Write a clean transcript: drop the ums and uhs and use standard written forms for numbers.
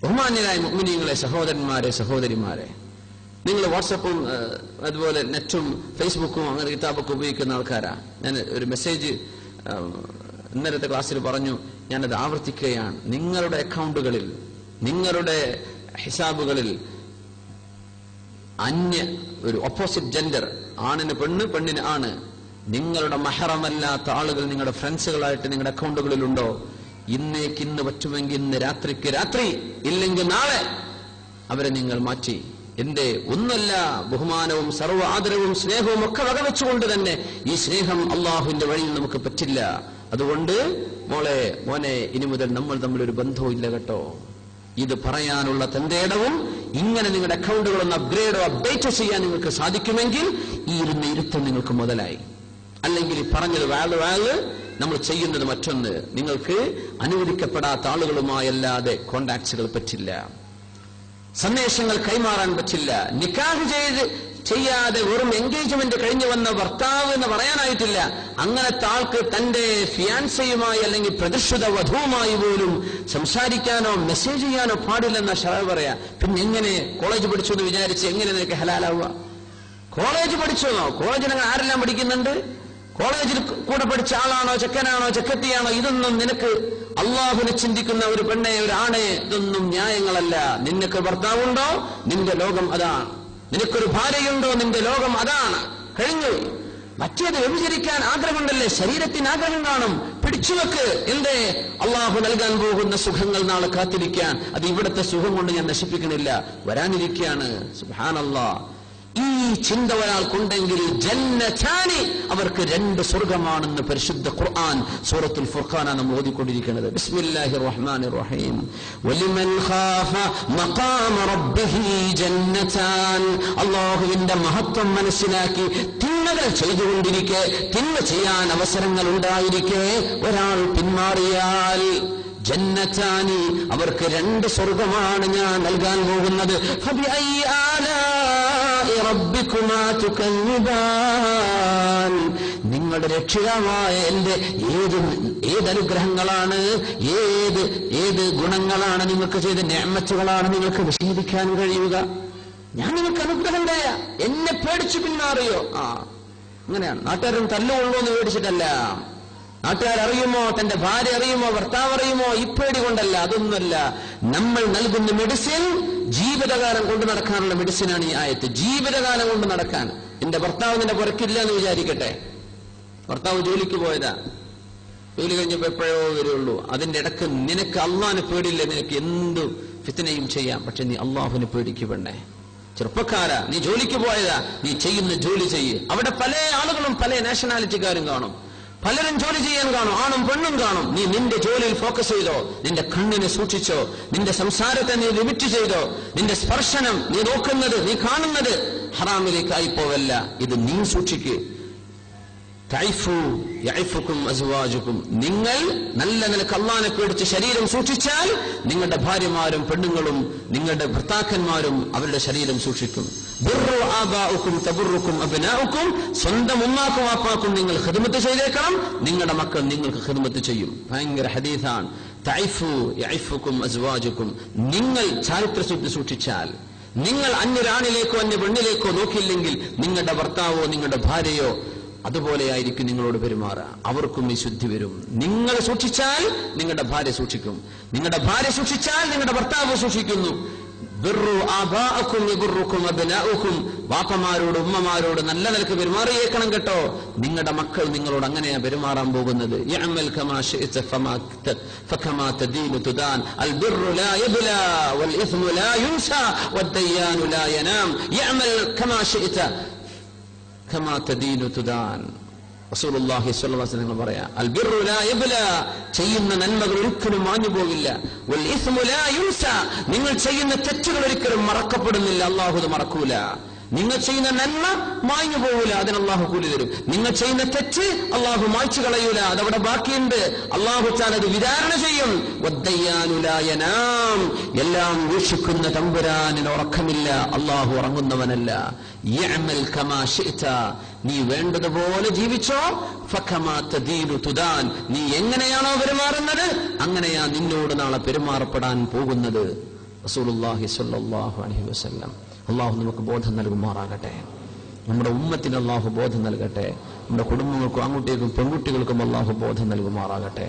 ബഹുമാന്യരായ മുഅ്മിനീങ്ങളെ, സഹോദരന്മാരെ, സഹോദരിമാരെ, നിങ്ങൾ വാട്സപ്പും അതുപോലെ നെറ്റും ഫേസ്ബുക്കും അങ്ങനെ കിതാബൊക്കെ ഉപയോഗിക്കുന്ന ആൾക്കാരാ. ഞാൻ ഒരു മെസ്സേജ് ഇന്നലത്തെ ക്ലാസ്സിൽ പറഞ്ഞു, ഞാനത് ആവർത്തിക്കുകയാണ്. നിങ്ങളുടെ അക്കൗണ്ടുകളിൽ, നിങ്ങളുടെ ഹിസാബുകളിൽ ഒരു ഓപ്പോസിറ്റ് ജെൻഡർ, ആണിന് പെണ്ണ്, പെണ്ണിന് ആണ്, നിങ്ങളുടെ മഹറമല്ലാത്ത ആളുകൾ നിങ്ങളുടെ ഫ്രണ്ട്സുകളായിട്ട് നിങ്ങളുടെ അക്കൗണ്ടുകളിലുണ്ടോ? ഇന്ന് പറ്റുമെങ്കിൽ ഇന്ന് രാത്രിക്ക് രാത്രി, ഇല്ലെങ്കിൽ നാളെ അവരെ നിങ്ങൾ മാറ്റി. എന്റെ ഒന്നല്ല, ബഹുമാനവും സർവ്വ ആദരവും സ്നേഹവും ഒക്കെ വകവെച്ചുകൊണ്ട് തന്നെ ഈ സ്നേഹം അള്ളാഹുവിന്റെ വഴിയിൽ നമുക്ക് പറ്റില്ല. അതുകൊണ്ട് മോനെ, ഇനി മുതൽ നമ്മൾ തമ്മിലൊരു ബന്ധവും ഇല്ല കേട്ടോ. ഇത് പറയാനുള്ള തന്റെ ഇടവും ഇങ്ങനെ നിങ്ങളുടെ അക്കൗണ്ടുകളൊന്ന് അപ്ഡേറ്റ് ചെയ്യാൻ നിങ്ങൾക്ക് സാധിക്കുമെങ്കിൽ ഈ ഇരുത്തം നിങ്ങൾക്ക് മുതലായി. അല്ലെങ്കിൽ ഈ പറഞ്ഞത് വാല് നമ്മൾ ചെയ്യുന്നത് മറ്റൊന്ന്. നിങ്ങൾക്ക് അനുവദിക്കപ്പെടാത്ത ആളുകളുമായല്ലാതെ കോണ്ടാക്ട്സുകൾ പറ്റില്ല, സന്ദേശങ്ങൾ കൈമാറാൻ പറ്റില്ല. നിക്കാഹ് ചെയ്യാതെ വെറും എൻഗേജ്മെന്റ് കഴിഞ്ഞു വന്ന ഭർത്താവ് എന്ന് പറയാനായിട്ടില്ല. അങ്ങനത്തെ ആൾക്ക് തന്റെ ഫിയാൻസയുമായി അല്ലെങ്കിൽ പ്രതിഷ്ഠിത വധുവുമായി പോലും സംസാരിക്കാനോ മെസ്സേജ് ചെയ്യാനോ പാടില്ലെന്ന ശറഅ് പറയാ. പിന്നെ എങ്ങനെ കോളേജ് പഠിച്ചു എന്ന് വിചാരിച്ച് എങ്ങനെ നിനക്ക് ഹലാലാവുക? കോളേജ് പഠിച്ചോന്നോ? കോളേജിൽ ആരെല്ലാം പഠിക്കുന്നുണ്ട്? കോളേജിൽ കൂടെ പഠിച്ച ആളാണോ, ചെക്കനാണോ, ചെക്കത്തിയാണോ? ഇതൊന്നും നിനക്ക് അള്ളാഹുവിനെ ചിന്തിക്കുന്ന ഒരു പെണ്ണെ, ഒരു ആണെ, ഇതൊന്നും ന്യായങ്ങളല്ല. നിനക്ക് ഭർത്താവുണ്ടോ? നിന്റെ ലോകം അതാണ്. നിനക്കൊരു ഭാര്യയുണ്ടോ? നിന്റെ ലോകം അതാണ്. കഴിഞ്ഞു. മറ്റേത് വ്യഭിചരിക്കാൻ ആഗ്രഹമുണ്ടല്ലേ? ശരീരത്തിന് ആഗ്രഹം കാണും, പിടിച്ചുവെക്ക്. എന്തേ? അള്ളാഹു നൽകാൻ പോകുന്ന സുഖങ്ങൾ നാളെ കാത്തിരിക്കാൻ. അത് ഇവിടുത്തെ സുഖം കൊണ്ട് ഞാൻ നശിപ്പിക്കണില്ല, വരാനിരിക്കുകയാണ്. സുബ്ഹാനല്ലാഹ്. ഈ ചിന്ത ഒരാൾക്കുണ്ടെങ്കിൽ ജന്നതാനി, അവർക്ക് 2 സ്വർഗമാണെന്ന് പരിശുദ്ധ ഖുർആൻ സൂറത്തുൽ ഫുർഖാന നമ്മൾ ഓതിക്കൊണ്ടിരിക്കുന്നത്. ബിസ്മില്ലാഹിർ റഹ്മാനിർ റഹീം. വലിമൻ ഖാഫ മഖാമ റബ്ബിഹി ജന്നതാൻ. അല്ലാഹുവിന്റെ മഹത്വം മനസ്സിലാക്കി തിന്മകൾ ചെയ്തുകൊണ്ടിരിക്കെ, തിന്മ ചെയ്യാൻ അവസരങ്ങൾ ഉണ്ടായിരിക്കെ ഒരാൾ പിന്മാറിയാൽ ജന്നതാനി, അവർക്ക് 2 സ്വർഗമാണ് ഞാൻ നൽകാൻ പോകുന്നത്. ഫബിഅയ്യി ആലാഇ റബ്ബികുമാ തുകല്ലിബാൻ. നിങ്ങളുടെ രക്ഷിതാവായ എന്റെ ഏത് അനുഗ്രഹങ്ങളാണ്, ഏത് ഗുണങ്ങളാണ് നിങ്ങൾക്ക് ചെയ്ത നിഅമത്തുകളാണ് നിങ്ങൾക്ക് വിശദീകരിക്കാൻ കഴിയുക? ഞാൻ നിങ്ങൾക്ക് അനുഗ്രഹം തരാ, എന്നെ പേടിച്ചു പിന്മാറിയോ? അങ്ങനെയാണ്. നാട്ടുകാരും തല്ലുകൊള്ളൂ എന്ന് പേടിച്ചിട്ടല്ല. നാട്ടുകാരറിയുമോ, തന്റെ ഭാര്യ അറിയുമോ, ഭർത്താവ് അറിയുമോ, ഈ പേടി കൊണ്ടല്ല. അതൊന്നുമല്ല. നമ്മൾ നൽകുന്ന മെഡിസിൻ ജീവിതകാലം കൊണ്ട് നടക്കാനുള്ള മെഡിസിനാണ് ഈ ആയത്ത്. ജീവിതകാലം കൊണ്ട് നടക്കാൻ. എന്റെ ഭർത്താവ് നിന്റെ പുറക്കില്ല എന്ന് വിചാരിക്കട്ടെ. ഭർത്താവ് ജോലിക്ക് പോയതാ, ജോലി കഴിഞ്ഞപ്പോ എപ്പോഴോ വരുള്ളൂ. അതിന്റെ ഇടക്ക് നിനക്ക് അള്ളാഹിനെ പേടിയില്ല, നിനക്ക് എന്തു ഫിത്നയും ചെയ്യാം. പക്ഷെ നീ അള്ളാഹുവിനെ പേടിക്ക് പെണ്ണേ. ചെറുപ്പക്കാരാ, നീ ജോലിക്ക് പോയതാ, നീ ചെയ്യുന്ന ജോലി ചെയ്യ്. അവിടെ പല ആളുകളും പല നാഷണാലിറ്റിക്കാരും കാണും, പലരും ജോലി ചെയ്യാൻ കാണും, ആണും പെണ്ണും കാണും. നീ നിന്റെ ജോലിയിൽ ഫോക്കസ് ചെയ്തോ, നിന്റെ കണ്ണിനെ സൂക്ഷിച്ചോ, നിന്റെ സംസാരത്തെ നീ ലിമിറ്റ് ചെയ്തോ, നിന്റെ സ്പർശനം, നീ നോക്കുന്നത്, നീ കാണുന്നത് ഹറാമിലേക്കായി പോവല്ല. ഇത് നീ സൂക്ഷിക്ക്. നിങ്ങൾ നല്ല നിലക്ക് അള്ളാഹിനെ പേടിച്ച് ശരീരം സൂക്ഷിച്ചാൽ നിങ്ങളുടെ ഭാര്യമാരും പെണ്ണുങ്ങളും നിങ്ങളുടെ ഭർത്താക്കന്മാരും അവരുടെ ശരീരം സൂക്ഷിക്കും. സ്വന്തം ഉമ്മാക്കും വാപ്പാക്കും നിങ്ങൾ ഖിദ്മത്ത് ചെയ്തേക്കണം, നിങ്ങളുടെ മക്കൾ നിങ്ങൾക്ക് ഖിദ്മത്ത് ചെയ്യും. ഭയങ്കര ഹദീസാണ്. നിങ്ങൾ ചാരിത്രശുദ്ധി സൂക്ഷിച്ചാൽ, നിങ്ങൾ അന്യൊരാണിലേക്കോ അന്യ പെണ്ണിലേക്കോ നോക്കിയില്ലെങ്കിൽ നിങ്ങളുടെ ഭർത്താവോ നിങ്ങളുടെ ഭാര്യയോ അതുപോലെയായിരിക്കും നിങ്ങളോട് പെരുമാറുക. അവർക്കും ഈ ശുദ്ധി വരും. നിങ്ങൾ സൂക്ഷിച്ചാൽ നിങ്ങളുടെ ഭാര്യ സൂക്ഷിക്കും, നിങ്ങളുടെ ഭാര്യ സൂക്ഷിച്ചാൽ നിങ്ങളുടെ ഭർത്താവ് സൂക്ഷിക്കുന്നു. വാപ്പമാരോട് ഉമ്മമാരോട് നല്ല നിലക്ക് പെരുമാറിയേക്കണം കേട്ടോ. നിങ്ങളുടെ മക്കൾ നിങ്ങളോട് അങ്ങനെയാ പെരുമാറാൻ പോകുന്നത്. റസൂലുള്ളാഹി സ്വല്ലല്ലാഹു അലൈഹി വസല്ലം പറയാ, അൽ ബിർറു ലാ യബ്ല, ചെയ്യുന്ന നന്മകൾ ഒരിക്കലും മാഞ്ഞു പോകില്ല. വൽ ഇസ്മു ലാ യുൻസ, നിങ്ങൾ ചെയ്യുന്ന തെറ്റുകൾ ഒരിക്കലും മറക്കപ്പെടുന്നില്ല. അല്ലാഹു അത് മറക്കൂല. നിങ്ങൾ ചെയ്യുന്ന നന്മ മാഞ്ഞു പോകൂല, അതിന് അള്ളാഹു കൂലി തരും. നിങ്ങൾ ചെയ്യുന്ന തെറ്റ് അള്ളാഹു മായ്ച്ചു കളയൂല, അതവിടെ ബാക്കിയുണ്ട്. അള്ളാഹു താൻ അത് വിചാരണ ചെയ്യും. വദ്ദയ്യാനു ലാ യനാം, എല്ലാം വീക്ഷിക്കുന്ന തമ്പുരാനിന് ഉറക്കമില്ല, അള്ളാഹു ഉറങ്ങുന്നവനല്ല. യഅമൽ കമാ ശിഅത, നീ വേണ്ടതുപോലെ ജീവിച്ചോ. ഫകമാ തദീനു തുദാൻ, നീ എങ്ങനെയാണോ പെരുമാറുന്നത് അങ്ങനെയാ നിന്നോട് നാളെ പെരുമാറപ്പെടാൻ പോകുന്നത്. റസൂലുള്ളാഹി സ്വല്ലല്ലാഹു അലൈഹി വസല്ലം. അള്ളാഹു നമുക്ക് ബോധം നൽകുമാറാകട്ടെ. നമ്മുടെ ഉമ്മത്തിന് അള്ളാഹു ബോധം നൽകട്ടെ. നമ്മുടെ കുടുംബങ്ങൾക്കും ആൺകുട്ടികൾക്കും പെൺകുട്ടികൾക്കും അള്ളാഹു ബോധം നൽകുമാറാകട്ടെ.